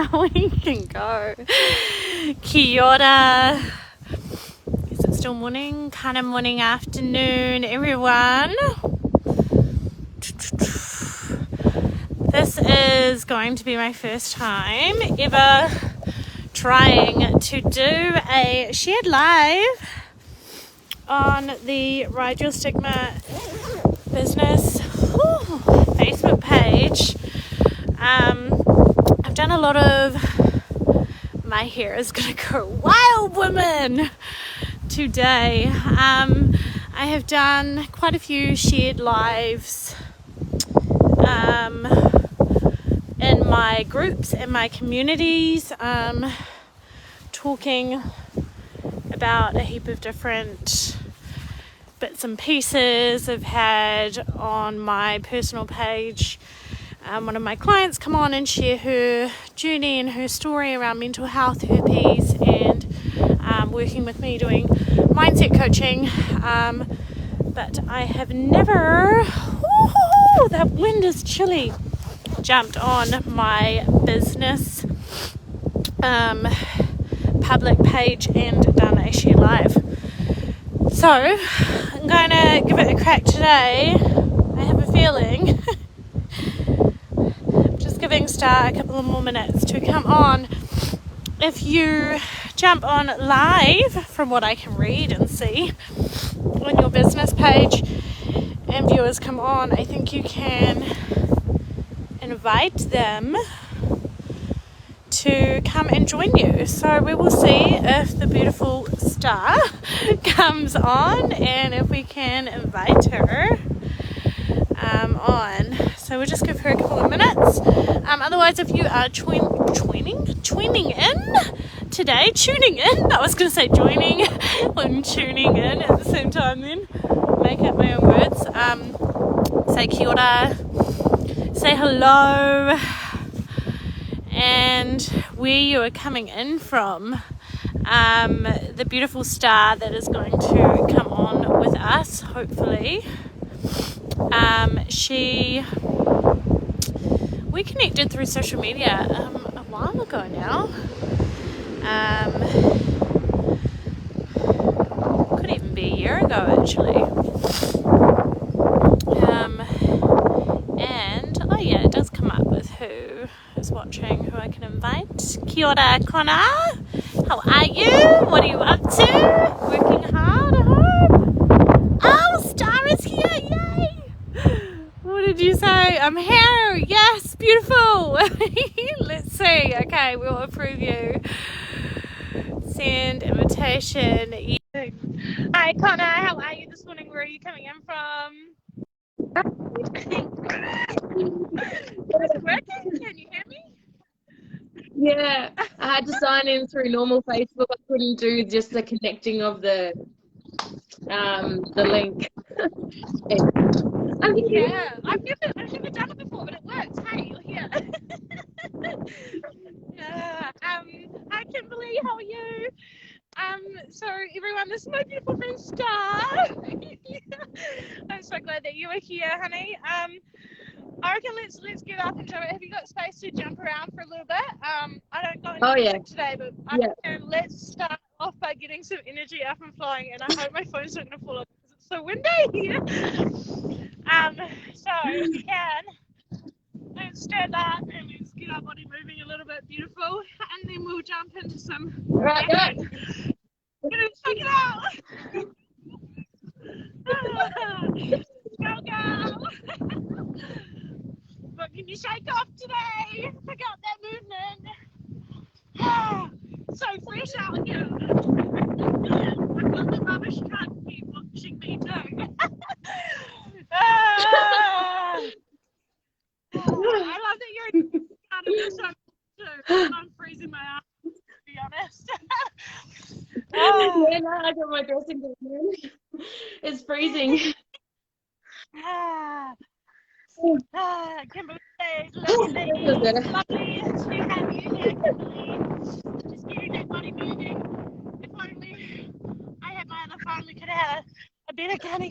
we can go. Kia ora. Is it still morning? Kind of morning, afternoon, everyone. This is going to be my first time ever trying to do a shared live on the Ride Your Stigma business Facebook page. I've done a lot of, my hair is gonna go wild, women, today. I have done quite a few shared lives in my groups and my communities, talking about a heap of different bits and pieces. I've had on my personal page one of my clients come on and share her journey and her story around mental health, herpes, and working with me doing mindset coaching. But I have never, that wind is chilly, jumped on my business public page and done a share live. So I'm going to give it a crack today. I have a feeling just giving Star a couple of more minutes to come on. If you jump on live, from what I can read and see on your business page, and viewers come on, I think you can invite them to come and join you. So we will see if the beautiful Star comes on and if we can invite her on. So we'll just give her a couple of minutes. Otherwise, if you are tuning in today, I was going to say joining and tuning in at the same time, then make up my own words. Say kia ora, say hello, and where you are coming in from. The beautiful Star that is going to come on with us, hopefully. We connected through social media a while ago now. Could even be a year ago, actually. And oh yeah, it does come up with who is watching, who I can invite. Kia ora, Connor. How are you? What are you up to? Working hard, I hope. Oh, Star is here! Yay! What did you say? I'm here. Yes, beautiful. Let's see. Okay, we'll approve you. Send invitation. Hi, Connor. How are you this morning? Where are you coming in from? Is it working? Can you hear me? Yeah, I had to sign in through normal Facebook. I couldn't do just the connecting of the link. Yeah, I've never done it before, but it works. Hey, you're here. Hi Kimberly, how are you? So everyone, this is my beautiful friend Star. I'm so glad that you are here, honey. I reckon let's get up and do it. Have you got space to jump around for a little bit? I don't go into today, but let's start off by getting some energy up and flowing, and I hope my phone's not going to fall off because it's so windy here. So if you can, let's stand up and let's get our body moving a little bit, beautiful, and then we'll jump into some action. Gonna check it out. Go. But can you shake off today? Pick up that movement. So fresh out here. I've got the rubbish truck keep watching me too. I love that you're out of the sun too. I'm freezing my ass, to be honest. Yeah, no, I got my dressing room. It's freezing. Kimberly, lovely to have you here, Kimberly. Just getting that body moving. If only I had my other phone, we could have had a better gunny.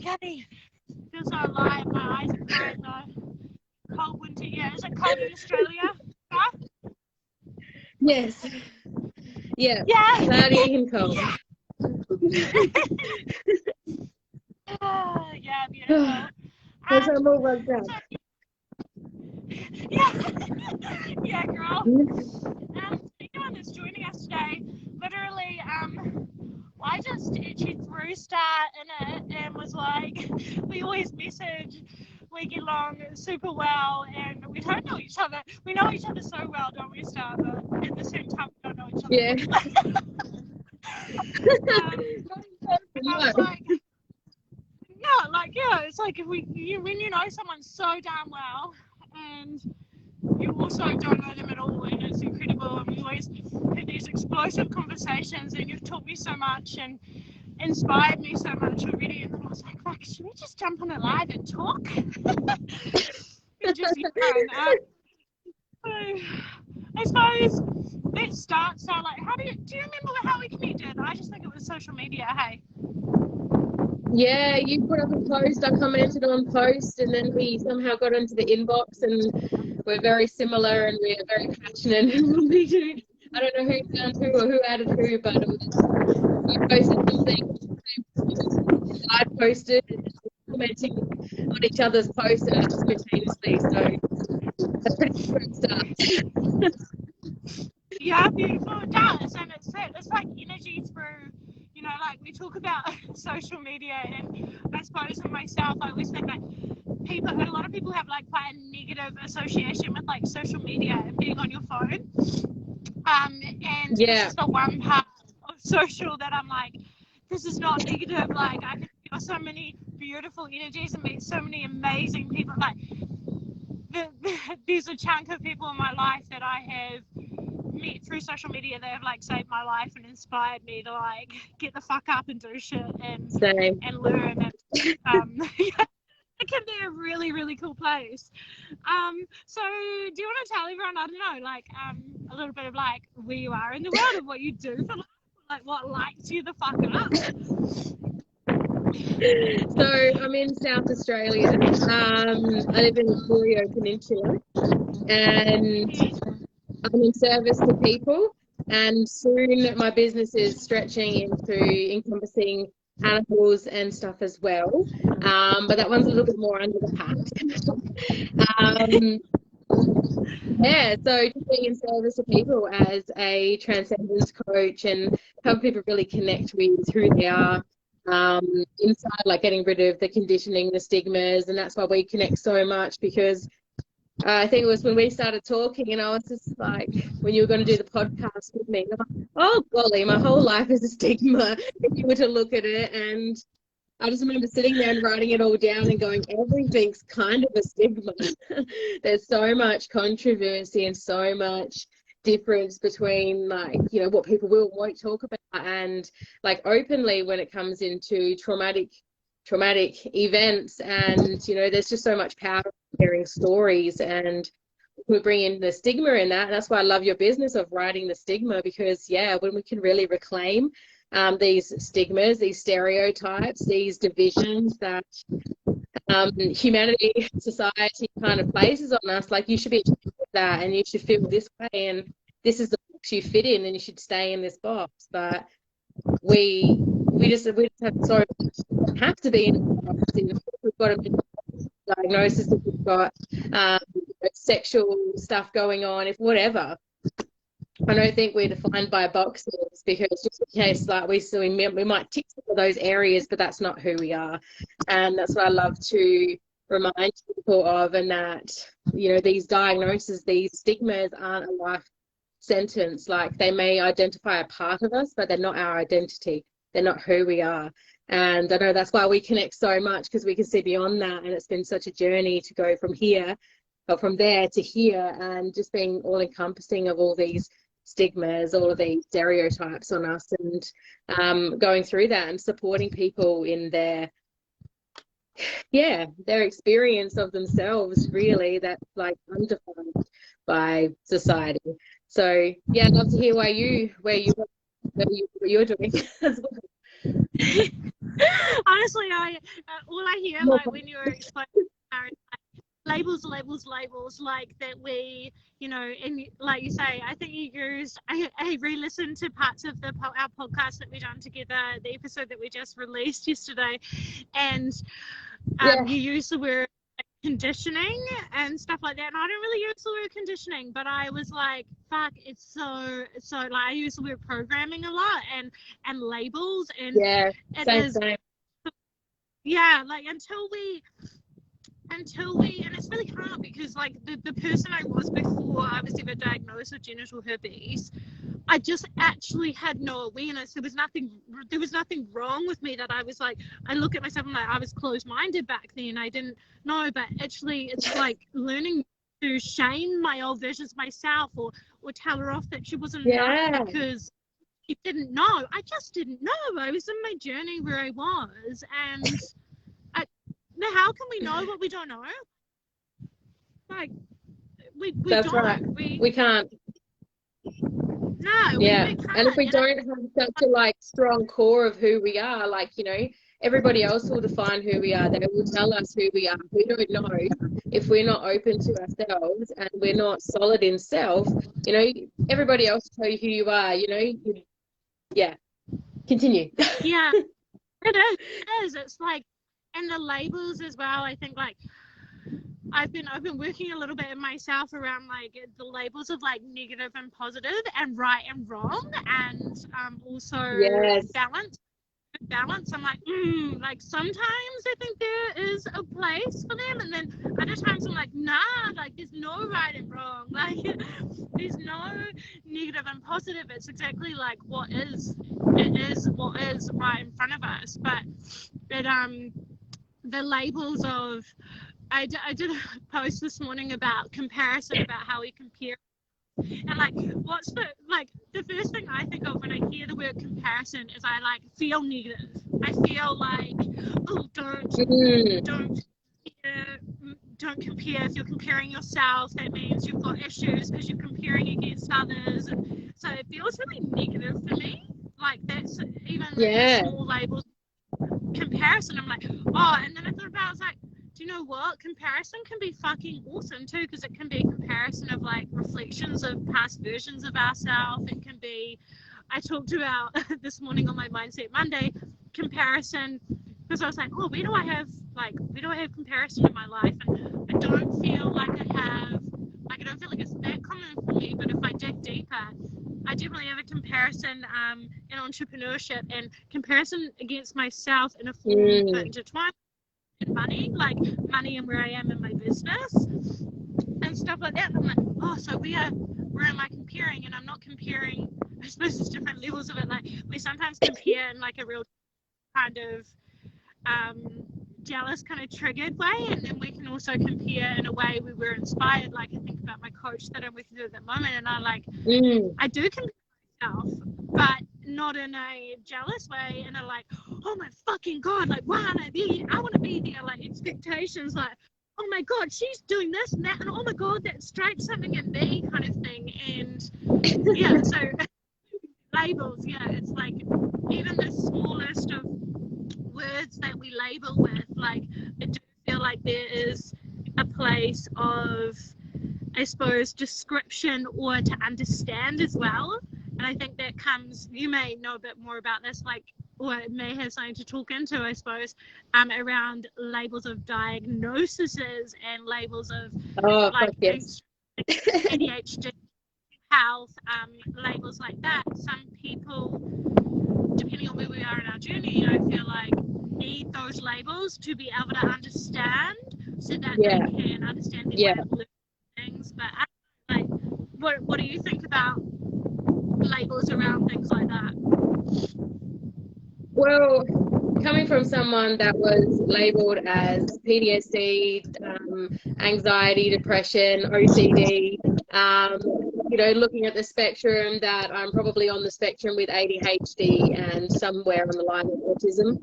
Feels so alive, my eyes are crying though. Cold winter, yeah. Is it cold in Australia? Huh? Yes. Yeah. Yeah. Cloudy and cold. Yeah, beautiful. Because I'm all rugged up. Yeah, yeah, girl. Anyone that's joining us today, literally, I just she threw Star in it and was like, we always message, we get along super well, and we don't know each other. We know each other so well, don't we, Star? But at the same time, we don't know each other. Yeah. I was like, yeah, it's like if when you know someone so damn well, and you also don't know them at all, and it's incredible, and we always have these explosive conversations, and you've taught me so much and inspired me so much already, and then I was like, fuck, should we just jump on it live and talk? And just, so I suppose let's start. So, like, do you remember how we connected? I just think it was social media, hey? Yeah, you put up a post, I commented on post, and then we somehow got into the inbox, and we're very similar, and we're very passionate in what we do. I don't know who found who or who added who, but it was, you posted something, I posted, commenting on each other's posts and simultaneously, so that's pretty good stuff. Yeah, beautiful. It does, and it's like energy through, like we talk about social media, and I suppose for myself, I always think like a lot of people have like quite a negative association with like social media and being on your phone. And this is the one part of social that I'm like, this is not negative. Like I can feel so many beautiful energies and meet so many amazing people. Like there's a chunk of people in my life that I have met through social media that have like saved my life and inspired me to like get the fuck up and do shit and learn. And it can be a really, really cool place. So do you want to tell everyone, I don't know, like a little bit of like where you are in the world and what you do for life, like what lights you the fuck up? So I'm in South Australia. I live in the Corio Peninsula, and I'm in service to people, and soon my business is stretching into encompassing animals and stuff as well. But that one's a little bit more under the hat. Yeah, so just being in service to people as a transcendence coach and help people really connect with who they are inside, like getting rid of the conditioning, the stigmas, and that's why we connect so much, because I think it was when we started talking and I was just like, when you were going to do the podcast with me, I'm like, oh golly, my whole life is a stigma if you were to look at it. And I just remember sitting there and writing it all down and going, everything's kind of a stigma. There's so much controversy and so much difference between like, what people will and won't talk about, and like openly when it comes into traumatic events. And there's just so much power in sharing stories, and we bring in the stigma in that. And that's why I love your business of writing the stigma, because when we can really reclaim these stigmas, these stereotypes, these divisions that humanity, society kind of places on us, like you should be that and you should feel this way and this is the box you fit in and you should stay in this box. But we just have so have to be in a box. We've got a diagnosis, if we've got sexual stuff going on, if whatever. I don't think we're defined by boxes, because just in case like we might tick some of those areas, but that's not who we are. And that's what I love to remind people of, and that these diagnoses, these stigmas aren't a life sentence. Like they may identify a part of us, but they're not our identity. They're not who we are. And I know that's why we connect so much, because we can see beyond that. And it's been such a journey to go from there to here, and just being all encompassing of all these stigmas, all of these stereotypes on us, and going through that and supporting people in their experience of themselves, really, that's like undefined by society. So I'd love to hear what you're doing as well. Honestly, all I hear like when you're explaining labels, like that we, you know, and like you say, I think you used, I re-listened to parts of our podcast that we done together, the episode that we just released yesterday, and you used the word conditioning and stuff like that, and I don't really use the word conditioning, but I was like, fuck, it's so like I use the word programming a lot, and labels, and same. Yeah, like until we, and it's really hard because like the person I was before I was ever diagnosed with genital herpes, I just actually had no awareness. There was nothing wrong with me that I was like, I look at myself and like, I was closed-minded back then. I didn't know, but actually it's like learning to shame my old versions of myself, or tell her off that she wasn't enough because she didn't know. I just didn't know. I was in my journey where I was, and now how can we know what we don't know? Like we That's don't. right. We can't. No, we can't. And if we don't have such a like strong core of who we are, like, you know, everybody else will define who we are. They will tell us who we are. We don't know if we're not open to ourselves and we're not solid in self. You know, everybody else will tell you who you are. You know, Continue. Yeah, it is. It's like, and the labels as well. I think like I've been working a little bit in myself around like the labels of like negative and positive and right and wrong, and also balance. I'm like sometimes I think there is a place for them, and then other times I'm like, nah, like there's no right and wrong, like there's no negative and positive. It's exactly like what is right in front of us. But the labels of, I did a post this morning about comparison, about how we compare, and like what's the first thing I think of when I hear the word comparison is I like feel negative. I feel like, oh, don't compare. If you're comparing yourself, that means you've got issues because you're comparing against others, and so it feels really negative for me. Like that's even the small labels comparison. I'm like, oh, and then I thought about it, I was like, do you know what? Comparison can be fucking awesome too, because it can be a comparison of like reflections of past versions of ourselves. It can be, I talked about this morning on my Mindset Monday, comparison, because I was like, oh, where do I have comparison in my life? And I don't feel like I don't feel like it's that common for me, but if I dig deeper, I definitely have a comparison in entrepreneurship, and comparison against myself in a form but intertwined with money, like money and where I am in my business and stuff like that. I'm like, oh, so where am I comparing? And I'm not comparing, I suppose there's different levels of it. Like we sometimes compare in like a real kind of jealous kind of triggered way, and then we can also compare in a way we were inspired. Like I think about my coach that I'm working with at the moment, and I do compare myself, but not in a jealous way, in a like, oh my fucking god, like why aren't I there? I want to be there, like expectations, like, oh my god, she's doing this and that, and oh my god, that strikes something in me kind of thing. And so labels, it's like even the smallest of words that we label with, like I do feel like there is a place of, I suppose, description or to understand as well. And I think that comes, you may know a bit more about this, like, or it may have something to talk into, I suppose, around labels of diagnoses and labels of ADHD, health, labels like that. Some people, depending on where we are in our journey, I feel like need those labels to be able to understand, so that they can understand their way of living things. But like, what do you think about labels around things like that? Well, coming from someone that was labeled as PTSD, anxiety, depression, OCD, you know, looking at the spectrum, that I'm probably on the spectrum with ADHD and somewhere on the line of autism.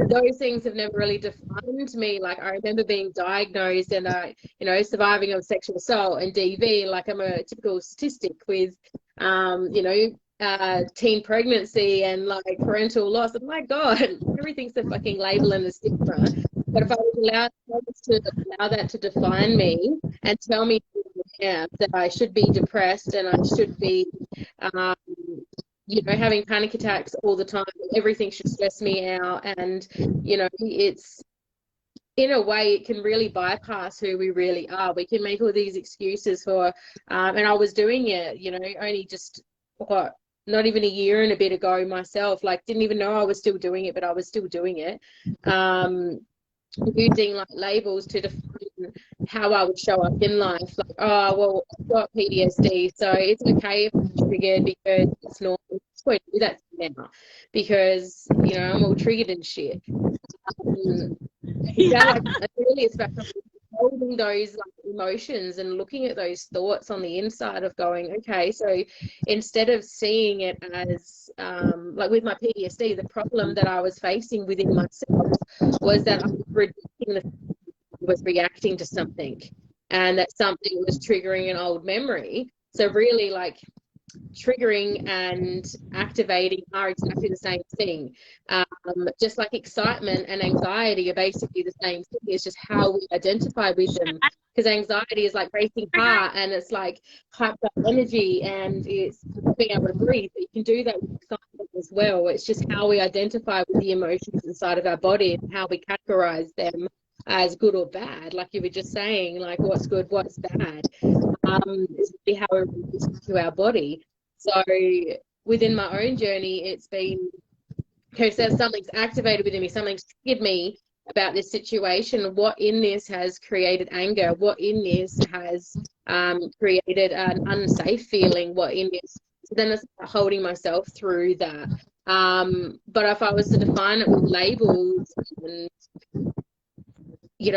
Those things have never really defined me. Like I remember being diagnosed and, you know, surviving of sexual assault and DV. Like I'm a typical statistic with, you know, teen pregnancy and like parental loss. Oh my God, everything's a fucking label and a stigma. But if I was to allow that to define me and tell me that I should be depressed and I should be, um, having panic attacks all the time, everything should stress me out, and it's, in a way, it can really bypass who we really are. We can make all these excuses for, and I was doing it, only just not even a year and a bit ago myself, like didn't even know I was still doing it, but I was still doing it. Using like labels to define how I would show up in life. Like, oh, well, I've got PTSD, so it's okay if I'm triggered because it's normal. I'm just going to do that now because, I'm all triggered and shit. Really, it's about holding those like emotions and looking at those thoughts on the inside of going, okay, so instead of seeing it as like with my PTSD, the problem that I was facing within myself was that I was reacting to something, and that something was triggering an old memory. So really, like, triggering and activating are exactly the same thing. Just like excitement and anxiety are basically the same thing. It's just how we identify with them. Because anxiety is like racing heart, and it's like hyped up energy, and it's being able to breathe. But you can do that with excitement as well. It's just how we identify with the emotions inside of our body and how we categorize them as good or bad. Like you were just saying, like what's good, what's bad, is really how we relate to our body. So within my own journey, it's been, okay, so something's activated within me, something's triggered me about this situation. What in this has created anger? What in this has created an unsafe feeling? What in this? So then it's holding myself through that. But if I was to define it with labels, and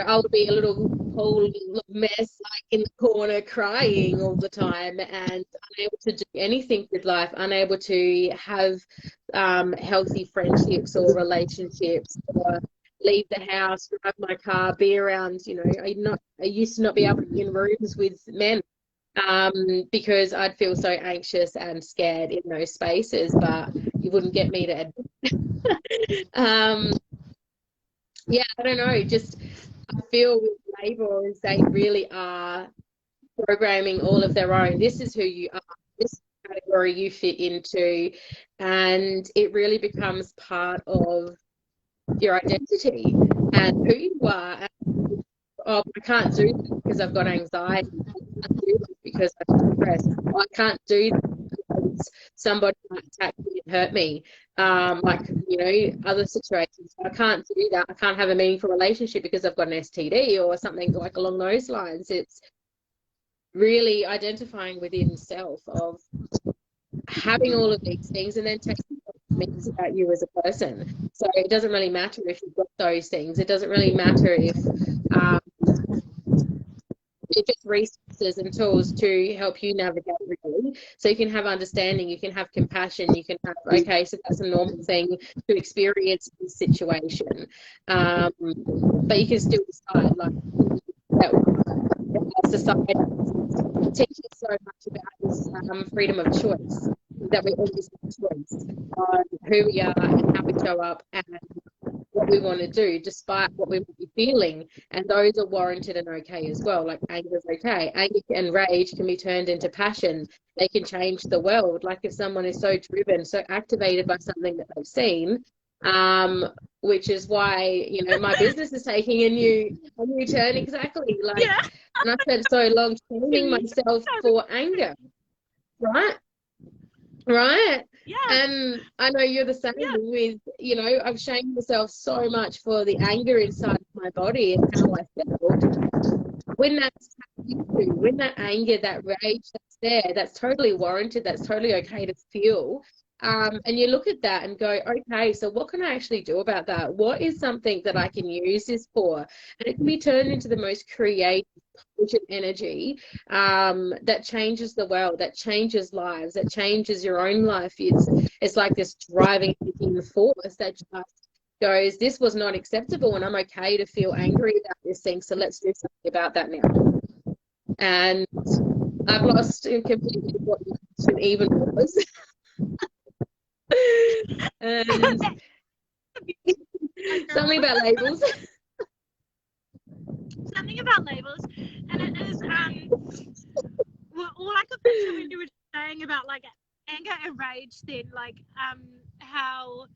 I would be a little whole mess, like in the corner crying all the time and unable to do anything with life, unable to have healthy friendships or relationships, or leave the house, drive my car, be around, I used to not be able to be in rooms with men because I'd feel so anxious and scared in those spaces, but you wouldn't get me to yeah, I don't know, just I feel with labels, they really are programming all of their own. This is who you are, this category you fit into, and it really becomes part of your identity and who you are. And, oh, I can't do this because I've got anxiety. I can't do this because I'm depressed. I can't do this because somebody might attack me and hurt me. Other situations. I can't do that. I can't have a meaningful relationship because I've got an STD or something like along those lines. It's really identifying within self of having all of these things and then taking what it means about you as a person. So it doesn't really matter if you've got those things. It doesn't really matter if it's resources and tools to help you navigate, really. So you can have understanding, you can have compassion, you can have, okay, so that's a normal thing to experience in this situation. But you can still decide, like, that society teaches so much about this freedom of choice, that we always have choice on who we are and how we show up and what we want to do despite what we might be feeling, and those are warranted and okay as well. Like anger is okay. Anger and rage can be turned into passion. They can change the world. Like if someone is so driven, so activated by something that they've seen, which is why my business is taking a new turn. Exactly. Like, yeah. And I spent so long training myself for anger, right? Yeah. And I know you're the same. Yeah. With I've shamed myself so much for the anger inside of my body and how I felt. When that anger, that rage that's there, that's totally warranted, that's totally okay to feel. And you look at that and go, okay, so what can I actually do about that? What is something that I can use this for? And it can be turned into the most creative, potent energy that changes the world, that changes lives, that changes your own life. It's like this driving force that just goes, this was not acceptable, and I'm okay to feel angry about this thing, so let's do something about that now. And I've lost completely what it even was. And something about labels. something about labels, and it is well, all I could picture when you were saying about like anger and rage, then like how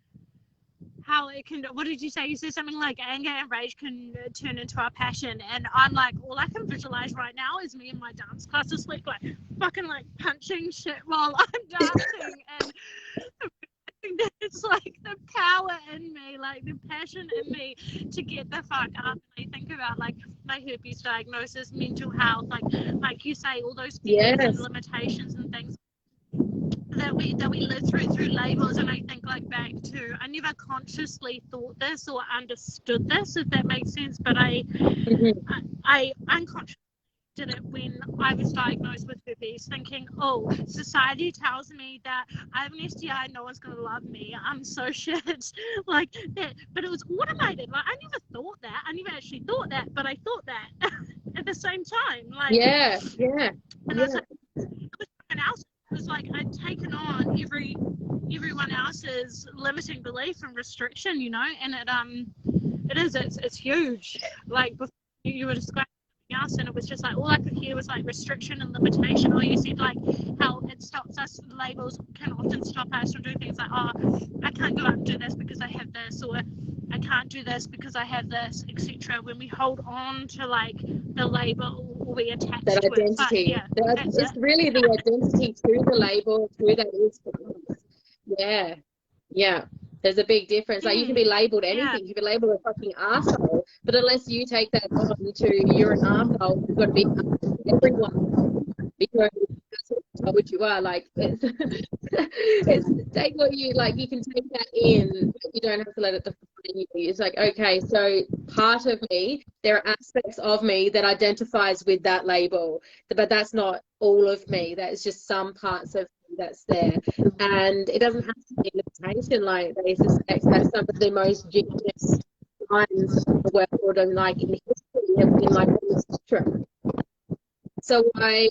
it can, what did you say? You said something like anger and rage can turn into our passion, and I'm like, all I can visualize right now is me in my dance class this week, like fucking like punching shit while I'm dancing, and it's like the power in me, like the passion in me to get the fuck up. And I think about like my herpes diagnosis, mental health, like you say, all those fears and limitations and things that we live through labels. And I think like back to, I never consciously thought this or understood this, if that makes sense, but I unconsciously did it when I was diagnosed with herpes, thinking, oh, society tells me that I have an STI, no one's going to love me, I'm so shit, like that. But it was automated. Like I never thought that. I never actually thought that, but I thought that at the same time. Like and I was like, it was someone else. It was like I'd taken on everyone else's limiting belief and restriction, you know, and it's huge. Like before you were describing else, and it was just like all I could hear was like restriction and limitation. Or you said like how it stops us, labels can often stop us from doing things like, oh, I can't go out and do this because I have this, or I can't do this because I have this, etc. When we hold on to like the label, or we attach that to identity. it. But yeah, It's really the identity through the label, through that is for us. Yeah. There's a big difference. Like you can be labelled anything. You can be labelled a fucking arsehole, but unless you take that on to you're an arsehole, you've got to be everyone because that's what you are. Like it's take what you like. You can take that in, but you don't have to let it define you. It's like, okay, so part of me, there are aspects of me that identifies with that label, but that's not all of me. That is just some parts of that's there, and it doesn't have to be limitation. Like they suspect that some of the most genius minds of the world and like in history have been like on the spectrum. So why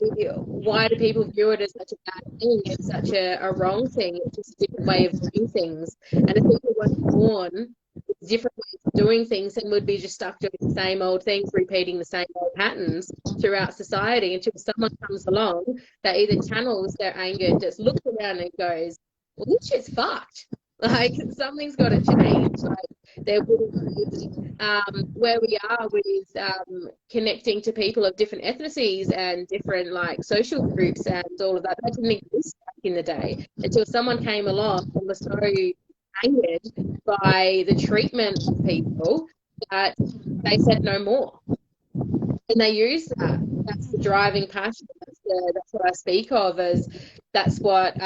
do people view it as such a bad thing? It's such a wrong thing. It's just a different way of doing things. And if people weren't born with different ways of doing things, then would be just stuck doing the same old things, repeating the same old patterns throughout society until someone comes along that either channels their anger and just looks around and goes, well, this shit's fucked. Like something's got to change. Like there wouldn't be where we are with connecting to people of different ethnicities and different like social groups and all of that. That didn't exist back in the day until someone came along and was so angered by the treatment of people that they said no more. And they use that. That's the driving passion. That's what I speak of as that's what,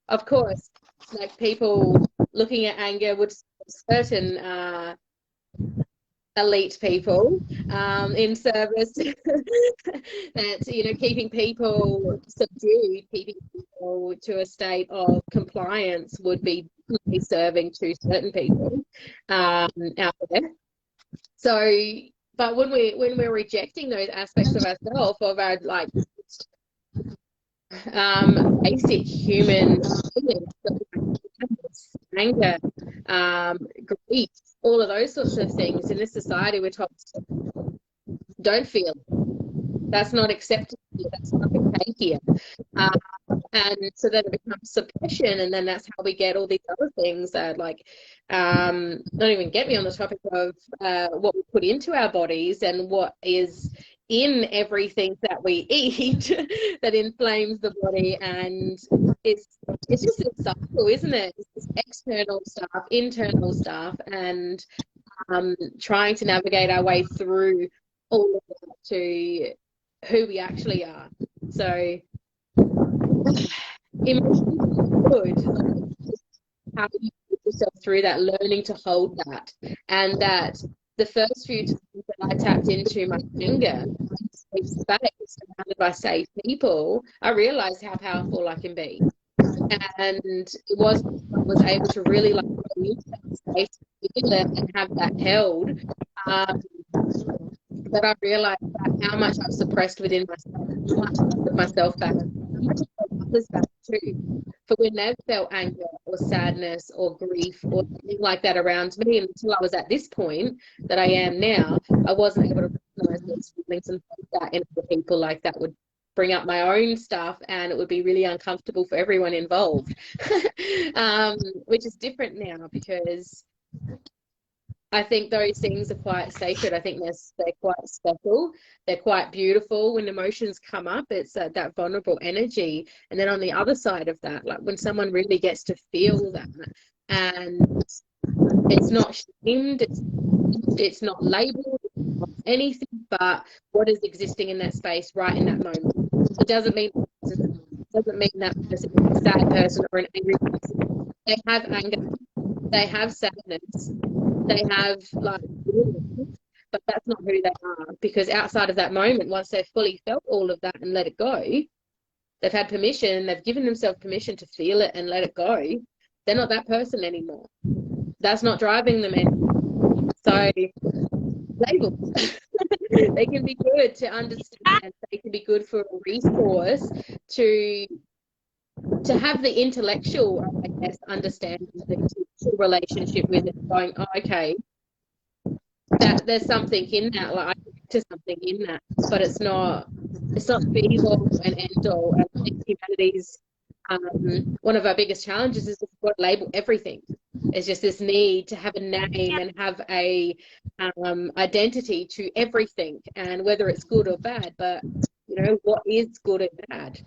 of course, like people looking at anger would certain elite people in service that, you know, keeping people subdued, keeping people to a state of compliance would be serving to certain people out there. So, but when we're rejecting those aspects of ourselves, of our like basic human feelings, anger, grief, all of those sorts of things, in this society we're told don't feel. That's not accepted here. That's not okay here. And so then it becomes suppression, and then that's how we get all these other things that like don't even get me on the topic of what we put into our bodies and what is in everything that we eat that inflames the body. And it's just a cycle, isn't it? It's just external stuff, internal stuff, and trying to navigate our way through all of that to who we actually are. So emotions good, how you put yourself through that, learning to hold that. And that the first few times that I tapped into my anger, safe space, surrounded by safe people, I realized how powerful I can be. And it was I was able to really like use that space and have that held. That I realized that how much I've suppressed within myself, how much I put myself back, how much I put others back too. For when they've felt anger or sadness or grief or something like that around me, and until I was at this point that I am now, I wasn't able to recognize those feelings and that in other people, like that would bring up my own stuff and it would be really uncomfortable for everyone involved. Which is different now because I think those things are quite sacred. I think they're quite special. They're quite beautiful. When emotions come up, it's that vulnerable energy. And then on the other side of that, like when someone really gets to feel that, and it's not shamed, it's not labeled, it's not anything but what is existing in that space right in that moment. It doesn't mean that person is a sad person or an angry person. They have anger, they have sadness, they have like feelings, but that's not who they are, because outside of that moment, once they've fully felt all of that and let it go, they've had permission, they've given themselves permission to feel it and let it go, they're not that person anymore. That's not driving them anymore. So labels they can be good to understand, they can be good for a resource to have the intellectual, I guess, understanding, the intellectual relationship with it, going, oh, okay, that there's something in that, like I connect to something in that, but it's not be all and end all. And I think humanity's one of our biggest challenges is we've got to label everything. It's just this need to have a name and have a identity to everything, and whether it's good or bad. But you know, what is good and bad?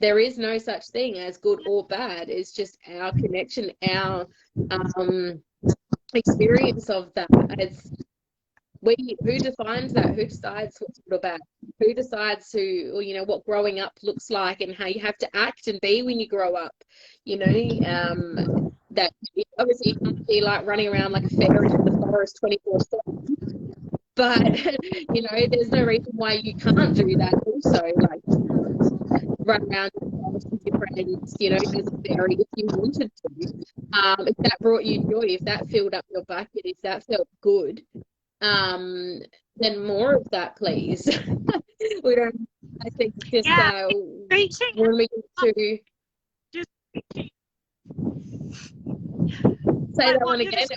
There is no such thing as good or bad. It's just our connection, our experience of that. It's who defines that? Who decides what's good or bad? Who decides or, you know, what growing up looks like and how you have to act and be when you grow up? You know, that obviously you can't be like running around like a fairy in the forest 24/7. But you know, there's no reason why you can't do that. Also, like run around with your friends, you know, as a fairy if you wanted to. If that brought you joy, if that filled up your bucket, if that felt good, then more of that, please. We don't. I think just when we get to just say that one again.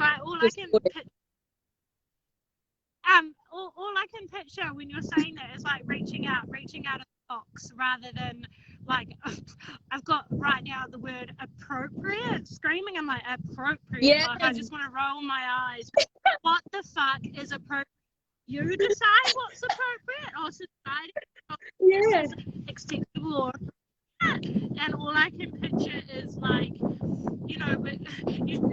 All I can picture when you're saying that is like reaching out of the box, rather than like I've got right now the word appropriate screaming. I'm like, appropriate. Yeah. Like, I just want to roll my eyes. What the fuck is appropriate? You decide what's appropriate, or society is acceptable, or and all I can picture is like, you know,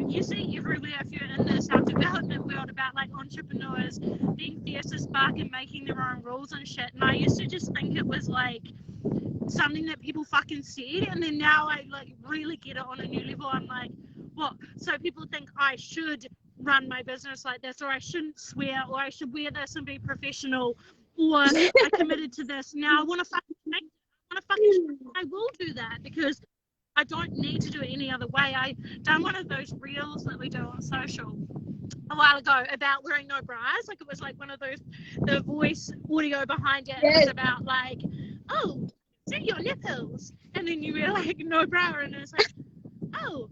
you see everywhere if you're in the self-development world about like entrepreneurs being fierce as fuck and making their own rules and shit. And I used to just think it was like something that people fucking said, and then now I like really get it on a new level. I'm like, what? So people think I should run my business like this, or I shouldn't swear, or I should wear this and be professional, or I committed to this. Now I want to fucking make I will do that because I don't need to do it any other way. I done one of those reels that we do on social a while ago about wearing no bras. Like it was like one of those, the voice audio behind it was about like, oh, see your nipples, and then you wear like no bra, and it's like, oh,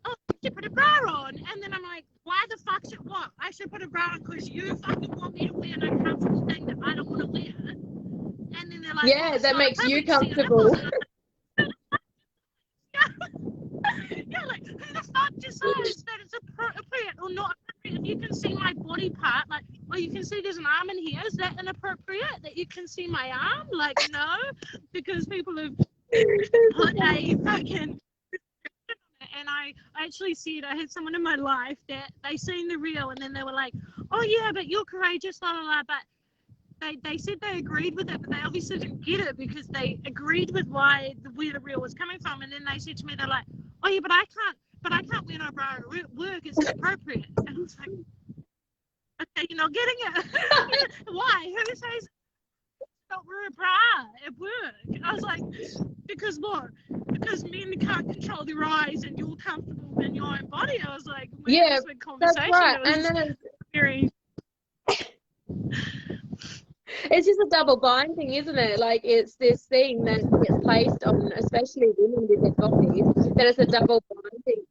you should put a bra on. And then I'm like, why the fuck should what? I should put a bra on because you fucking want me to wear an uncomfortable thing that I don't want to wear. And then they're like, yeah, that makes you comfortable. Yeah, like who the fuck decides that it's appropriate or not appropriate? If you can see my body part, like, or you can see there's an arm in here, is that inappropriate that you can see my arm? Like, no, because people have put a fucking. And I actually said, I had someone in my life that they seen the reel and then they were like, oh yeah, but you're courageous, blah, blah, blah. But they said they agreed with it, but they obviously didn't get it because they agreed with where the reel was coming from. And then they said to me, they're like, oh yeah, but I can't wear no bra at work. It's inappropriate. And I was like, okay, you're not getting it. Why? Who says don't wear a bra at work? I was like, because what? Because men can't control their eyes and you're comfortable in your own body. I was like, yeah, that's right. And then it's just a double binding, isn't it? Like it's this thing that gets placed on, especially women with their bodies, that it's a double binding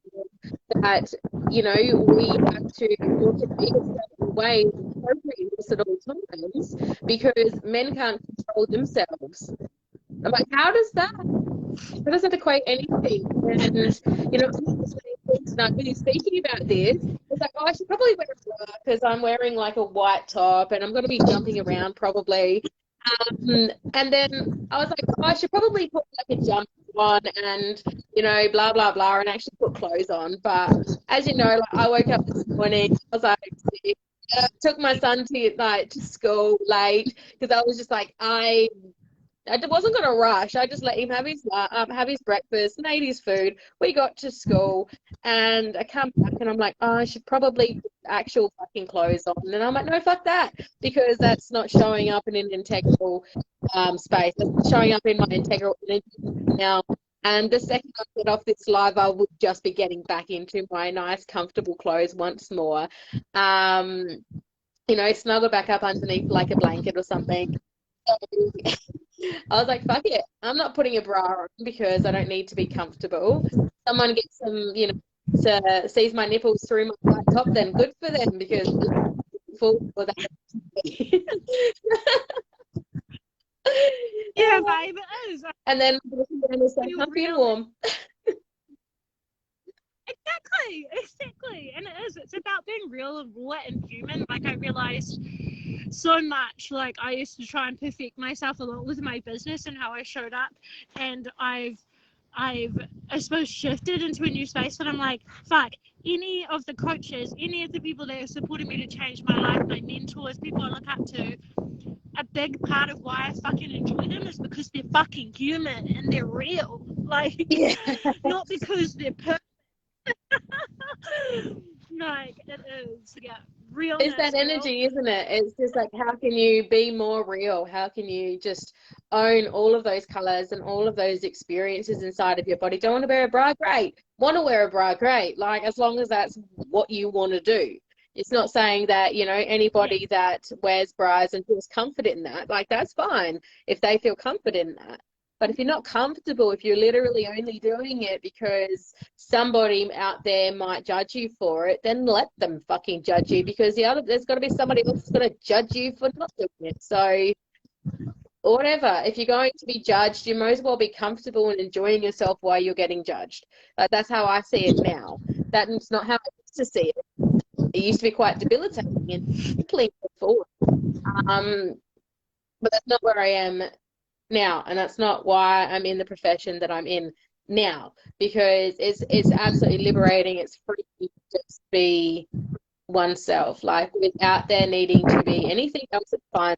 that, you know, we have to look at it a certain way appropriateness at all times because men can't control themselves. I'm like, how does that equate anything? And, you know, when you're speaking about this, it's like, oh, I should probably wear a bra because I'm wearing like a white top and I'm going to be jumping around probably. And then I was like, oh, I should probably put like a jumper on and, you know, blah, blah, blah, and actually put clothes on. But as you know, like, I woke up this morning, I was like, took my son to school late because I was just like, I wasn't going to rush. I just let him have his breakfast and ate his food. We got to school and I come back and I'm like, oh, I should probably put actual fucking clothes on. And I'm like, no, fuck that, because that's not showing up in an integral space. That's showing up in my integral energy now. And the second I get off this live, I would just be getting back into my nice, comfortable clothes once more. You know, snuggle back up underneath like a blanket or something. I was like, fuck it. I'm not putting a bra on because I don't need to be comfortable. Someone gets some, you know, sees my nipples through my white top, then good for them because full for that. Yeah, babe, it is. And then it's like comfy and warm. Exactly. And it is. It's about being real and human. Like, I realized so much. Like, I used to try and perfect myself a lot with my business and how I showed up. And I suppose, shifted into a new space. And I'm like, fuck, any of the coaches, any of the people that have supported me to change my life, my mentors, people I look up to, a big part of why I fucking enjoy them is because they're fucking human and they're real. Like, yeah. Not because they're perfect. Like, it is, yeah, real. It's that energy, isn't it? It's just like, how can you be more real? How can you just own all of those colors and all of those experiences inside of your body? Don't want to wear a bra? Great. Want to wear a bra? Great. Like, as long as that's what you want to do. It's not saying that, you know, anybody that wears bras and feels comfort in that, like, that's fine if they feel comfort in that. But if you're not comfortable, if you're literally only doing it because somebody out there might judge you for it, then let them fucking judge you, because there's got to be somebody else that's going to judge you for not doing it. So whatever, if you're going to be judged, you might as well be comfortable and enjoying yourself while you're getting judged. That's how I see it now. That's not how I used to see it. It used to be quite debilitating and quickly forward. But that's not where I am now, and that's not why I'm in the profession that I'm in now, because it's absolutely liberating. It's free to just be oneself, like, without there needing to be anything else. It's fine.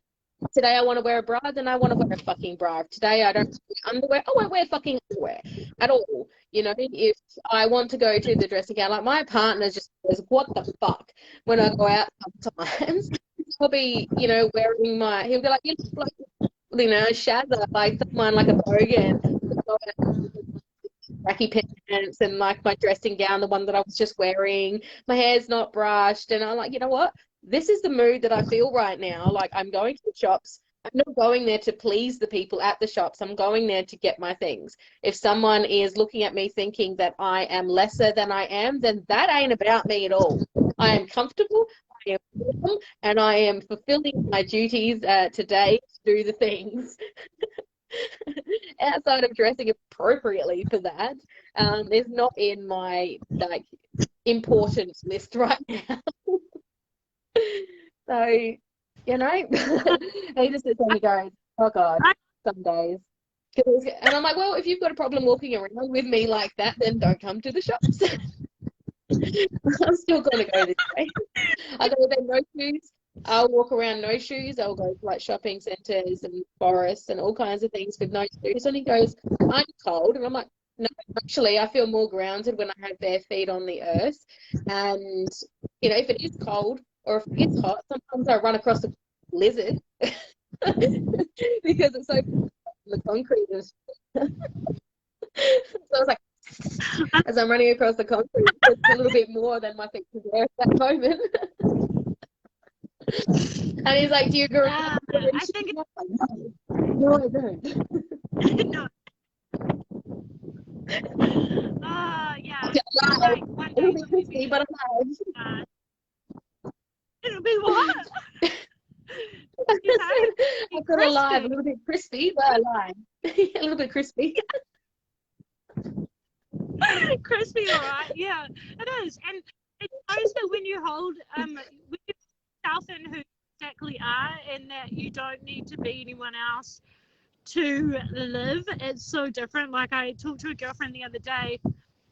Today I want to wear a bra, then I want to wear a fucking bra. If today I don't wear underwear, I won't wear fucking underwear at all. You know, if I want to go to the dressing gown, like, my partner just says, what the fuck, when I go out sometimes. I'll be, you know, wearing he'll be like, you look like, you know, Shazza, like someone like a bogan, tracky pants and like my dressing gown, the one that I was just wearing. My hair's not brushed, and I'm like, you know what? This is the mood that I feel right now. Like, I'm going to the shops. I'm not going there to please the people at the shops. I'm going there to get my things. If someone is looking at me thinking that I am lesser than I am, then that ain't about me at all. I am comfortable, I am warm, and I am fulfilling my duties today to do the things. Outside of dressing appropriately for that, is not in my, like, importance list right now. So, you know, he just sits there and goes, oh God, some days. And I'm like, well, if you've got a problem walking around with me like that, then don't come to the shops. I'm still going to go this way. I go there no shoes. I'll walk around no shoes. I'll go to like shopping centres and forests and all kinds of things with no shoes. And he goes, I'm cold. And I'm like, no, actually, I feel more grounded when I have bare feet on the earth. And, you know, if it is cold or if it is hot, sometimes I run across a lizard because it's so the concrete is. So I was like, as I'm running across the concrete, it's a little bit more than my feet can bear at that moment. And he's like, do you agree? I think no, I don't. No. Yeah. Like, one day, but I'm It'll be what? I've got alive, a little bit crispy, but alive. A little bit crispy. Crispy, all right. Yeah, it is. And it shows that when you hold when yourself in who you exactly are, and that you don't need to be anyone else to live, it's so different. Like, I talked to a girlfriend the other day,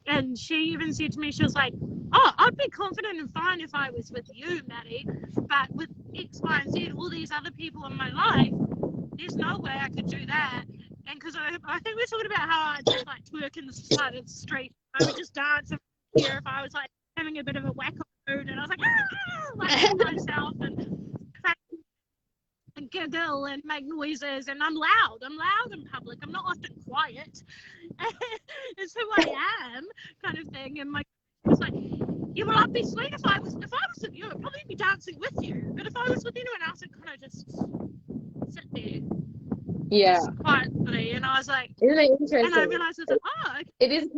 and she even said to me, she was like, oh, I'd be confident and fine if I was with you, Maddie, but with X, Y, and Z, all these other people in my life, there's no way I could do that. And because I think we're talking about how I just like twerk in the side of the street. I would just dance here if I was like having a bit of a wacko mood, and I was like myself and giggle and make noises, and I'm loud in public. I'm not often quiet. It's who I am, kind of thing. And my was like, yeah, well, I'd be sweet if I was with you. I'd probably be dancing with you. But if I was with anyone else, I'd kind of just sit there. Yeah. Just quietly. And I was like, isn't it interesting? And I realised it's like, oh, okay. It is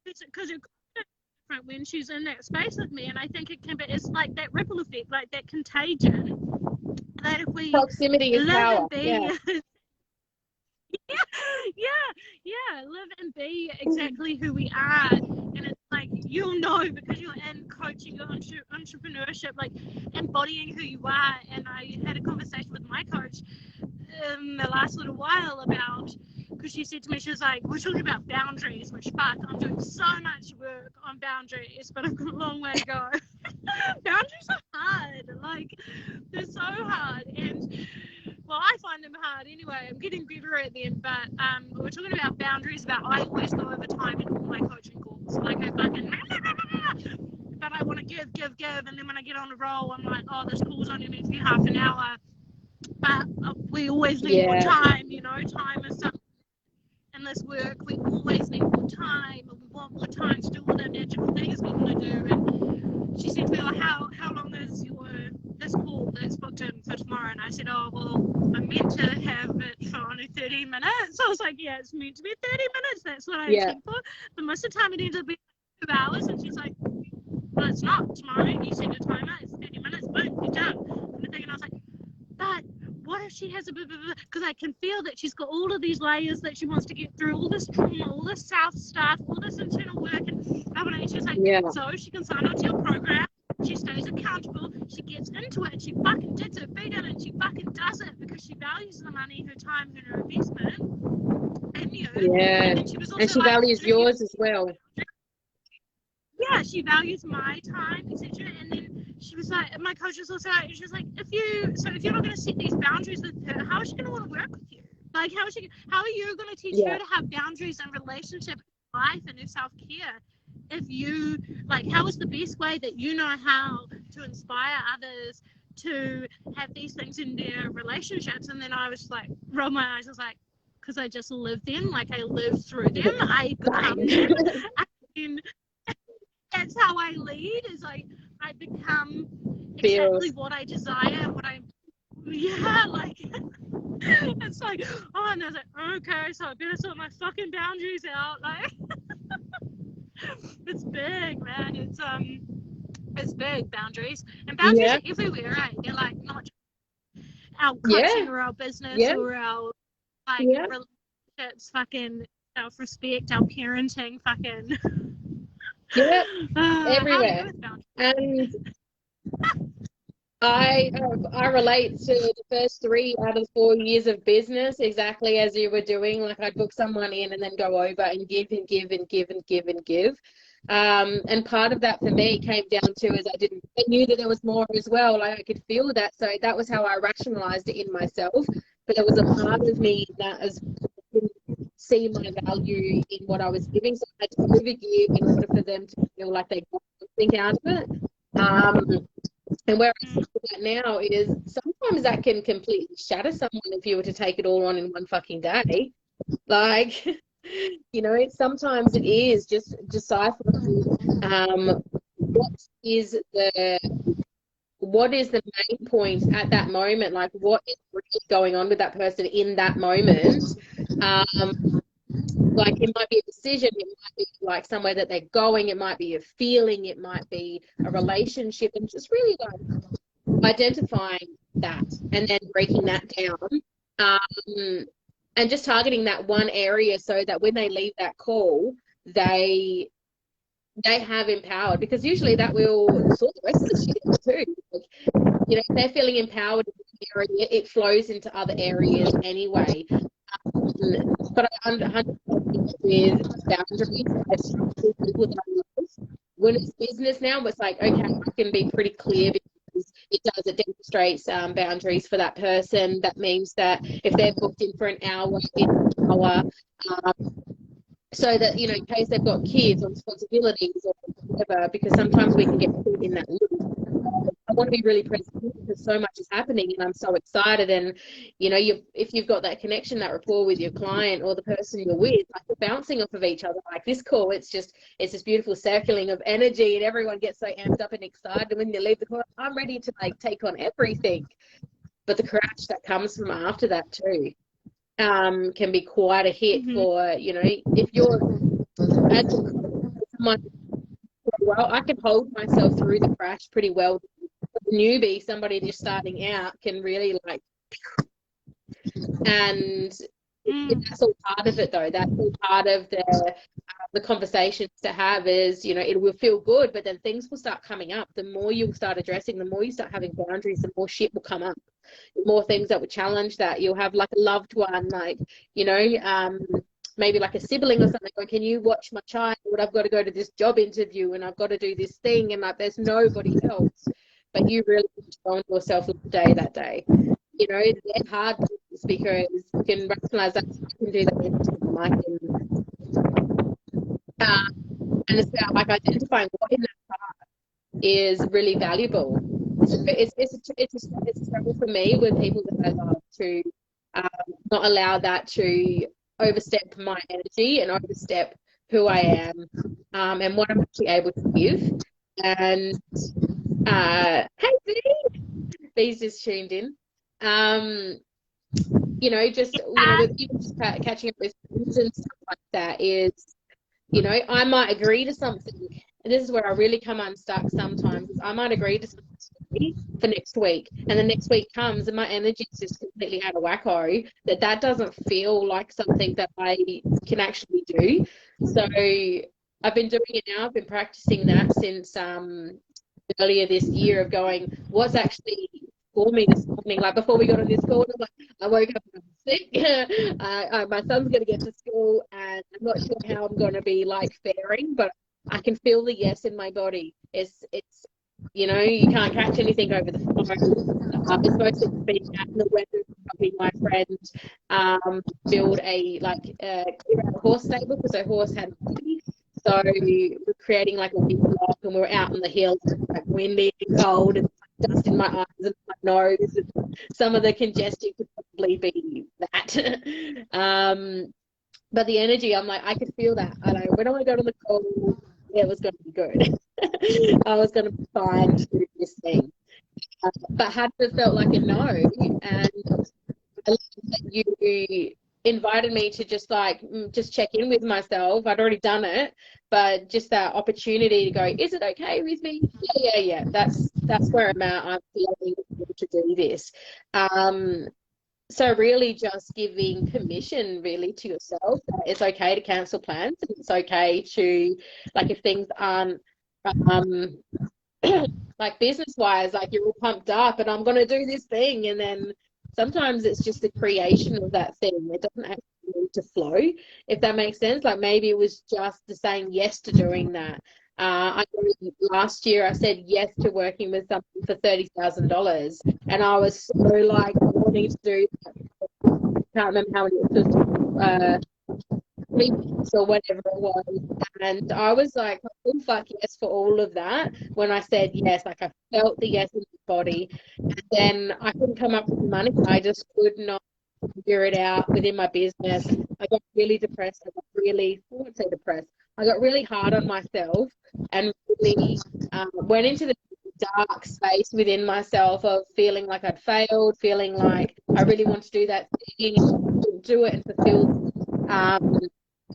Because it's different when she's in that space with me, and I think it can be. It's like that ripple effect, like that contagion. That if we proximity is power. Live and be exactly who we are, and it's like you'll know because you're in coaching or entrepreneurship, like embodying who you are. And I had a conversation with my coach in the last little while about, because she said to me, she was like, we're talking about boundaries, which fuck, I'm doing so much work on boundaries, but I've got a long way to go. Boundaries are hard, like they're so hard, and well, I find them hard anyway. I'm getting better at them, but we're talking about boundaries. About I always go over time in all my coaching calls, like I fucking, but I want to give, and then when I get on a roll, I'm like, oh, this call's only meant to be half an hour, but we always need more time. You know, time is something in this work. We always need more time, and we want more time to do all the magical things we want to do. And she said to me, like, how long is this call that's booked in for tomorrow? And I said, oh, well, I'm meant to have it for only 30 minutes. So I was like, yeah, it's meant to be 30 minutes. That's what I intend for. But most of the time it ends up being 2 hours. And she's like, well, it's not tomorrow. You set a timer. It's 30 minutes. Boom, you're done. And I was like, but what if she has a bit of a, because I can feel that she's got all of these layers that she wants to get through, all this trauma, all this self stuff, all this internal work. And she's like, so she can sign on to your program. She stays accountable, she gets into it, and she fucking digs her feet in, and she fucking does it because she values the money, her time, and her investment in you. Yeah, and she values yours as well. Yeah, she values my time, etc. And then she was like, my coach was also like, she was like, if you're not going to set these boundaries with her, how is she going to want to work with you? Like, how are you going to teach her to have boundaries in relationship, life, and her self-care? If you, like, how is the best way that you know how to inspire others to have these things in their relationships? And then I was like, rolled my eyes, I was like, because I just live them, like I live through them, I become them. And that's how I lead, is like I become exactly what I desire, like it's like, oh, and I was like, okay, so I better sort my fucking boundaries out, like. It's big, man. It's big, boundaries. And boundaries are everywhere, right? They're like not just our coaching or our business or our relationships, fucking self-respect, our parenting, fucking everywhere. And I relate to the first 3 out of 4 years of business exactly as you were doing. Like, I'd book someone in and then go over and give and give and give and give and give. And part of that for me came down to is I knew that there was more as well. Like, I could feel that. So that was how I rationalized it in myself. But there was a part of me that didn't see my value in what I was giving. So I had to overgive in order for them to feel like they got something out of it. And where I see that now is sometimes that can completely shatter someone if you were to take it all on in one fucking day. Like, you know, sometimes it is just deciphering what is the main point at that moment, like what is really going on with that person in that moment. Like, it might be a decision, it might be like somewhere that they're going, it might be a feeling, it might be a relationship, and just really like identifying that and then breaking that down, and just targeting that one area so that when they leave that call, they have empowered, because usually that will sort the rest of the shit too. Like, you know, if they're feeling empowered in one area, it flows into other areas anyway. But I 100% with boundaries. I struggle with people that I love. When it's business now, it's like, okay, I can be pretty clear because it demonstrates boundaries for that person. That means that if they're booked in for an hour, it's an hour. So that, you know, in case they've got kids or responsibilities or whatever, because sometimes we can get caught in that loop. I want to be really present because so much is happening and I'm so excited. And, you know, if you've got that connection, that rapport with your client or the person you're with, like you're bouncing off of each other. Like this call, it's this beautiful circling of energy and everyone gets so amped up and excited. And when you leave the call, I'm ready to like take on everything. But the crash that comes from after that too can be quite a hit for, you know, if you're as someone, well, I can hold myself through the crash pretty well. A newbie, somebody just starting out, can really like, and that's all part of it though. That's all part of the conversations to have is, you know, it will feel good, but then things will start coming up. The more you start addressing, the more you start having boundaries, the more shit will come up. The more things that would challenge that. You'll have like a loved one, like, you know, maybe like a sibling or something, going, can you watch my child? I've got to go to this job interview and I've got to do this thing, and like there's nobody else, but you really control yourself that day. You know, it's hard because you can rationalize that I can do that. I can, and it's about like identifying what in that part is really valuable. So it's a struggle for me with people that I love to not allow that to overstep my energy and overstep who I am, and what I'm actually able to give. And hey B, B's just tuned in. You know, just, you know, with even just catching up with friends and stuff like that is, you know, I might agree to something, and this is where I really come unstuck sometimes, is I might agree to something for next week, and the next week comes and my energy is just completely out of wacko, that doesn't feel like something that I can actually do. So I've been doing it now. I've been practicing that since earlier this year, of going, what's actually for me this morning. Like before we got on this call, I woke up and I'm sick. My son's going to get to school and I'm not sure how I'm going to be like faring, but I can feel the yes in my body. It's you know, you can't catch anything over the phone. It's mostly being out in the weather, helping my friend build a clear out a horse stable, because her horse had a baby. So we're creating like a big block, and we're out on the hills, like windy and cold, and dust in my eyes and my nose. And some of the congestion could probably be that. But the energy, I'm like, I could feel that. I know when I got on the call, it was going to be good. I was going to be fine to do this thing. But had it felt like a no, and I love that you invited me to just check in with myself. I'd already done it, but just that opportunity to go, is it okay with me? Yeah. That's where I'm at. I'm feeling to do this. So really just giving permission really to yourself that it's okay to cancel plans, and it's okay to, like, if things aren't like business wise, like you're all pumped up and I'm going to do this thing, and then sometimes it's just the creation of that thing. It doesn't actually need to flow, if that makes sense. Like maybe it was just the saying yes to doing that. I know last year I said yes to working with something for $30,000, and I was so like wanting to do that. I can't remember how many it was, 3 weeks or whatever it was, and I was like, oh fuck yes for all of that. When I said yes, like I felt the yes in my body, and then I couldn't come up with the money. I just could not figure it out within my business. I got really depressed. I won't say depressed. I got really hard on myself and really went into the dark space within myself of feeling like I'd failed, feeling like I really want to do that thing and do it and fulfill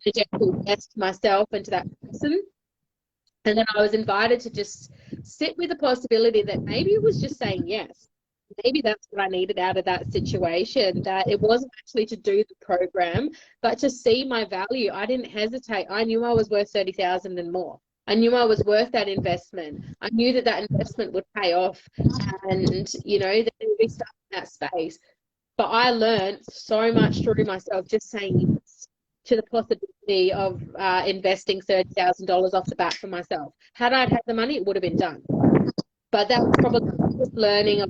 the yes to myself and to that person. And then I was invited to just sit with the possibility that maybe it was just saying yes. Maybe that's what I needed out of that situation, that it wasn't actually to do the program, but to see my value. I didn't hesitate. I knew I was worth 30,000 and more. I knew I was worth that investment. I knew that that investment would pay off, and, you know, then we started in that space. But I learned so much through myself, just saying yes to the possibility of investing $30,000 off the bat for myself. Had I had the money, it would have been done. But that was probably just learning of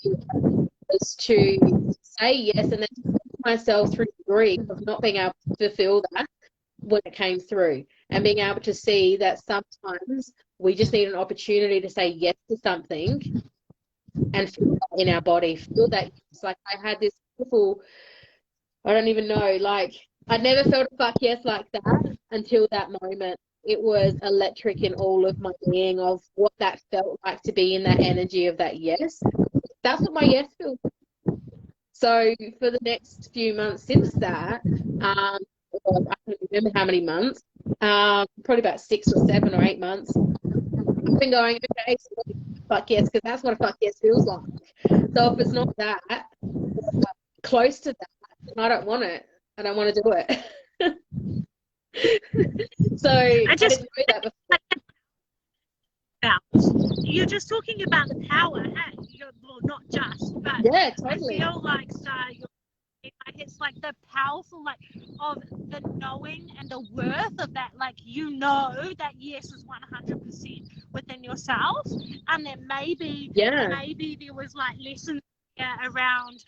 was to say yes, and then to myself through the grief of not being able to fulfill that when it came through, and being able to see that sometimes we just need an opportunity to say yes to something and feel that in our body, feel that. It's like I had this beautiful, I don't even know, like I never felt a fuck yes like that until that moment. It was electric in all of my being of what that felt like to be in that energy of that yes. That's what my yes feels. So for the next few months since that, I can't remember how many months, probably about 6 or 7 or 8 months, I've been going, okay, so fuck yes, because that's what a fuck yes feels like. So if it's not that, close to that, I don't want it. I don't want to do it. So I didn't know that before. You're just talking about the power, hey? Well, not just, but yeah, totally. I feel like it's like the powerful, like, of the knowing and the worth of that, like, you know that yes is 100% within yourself, and then maybe there was like lessons around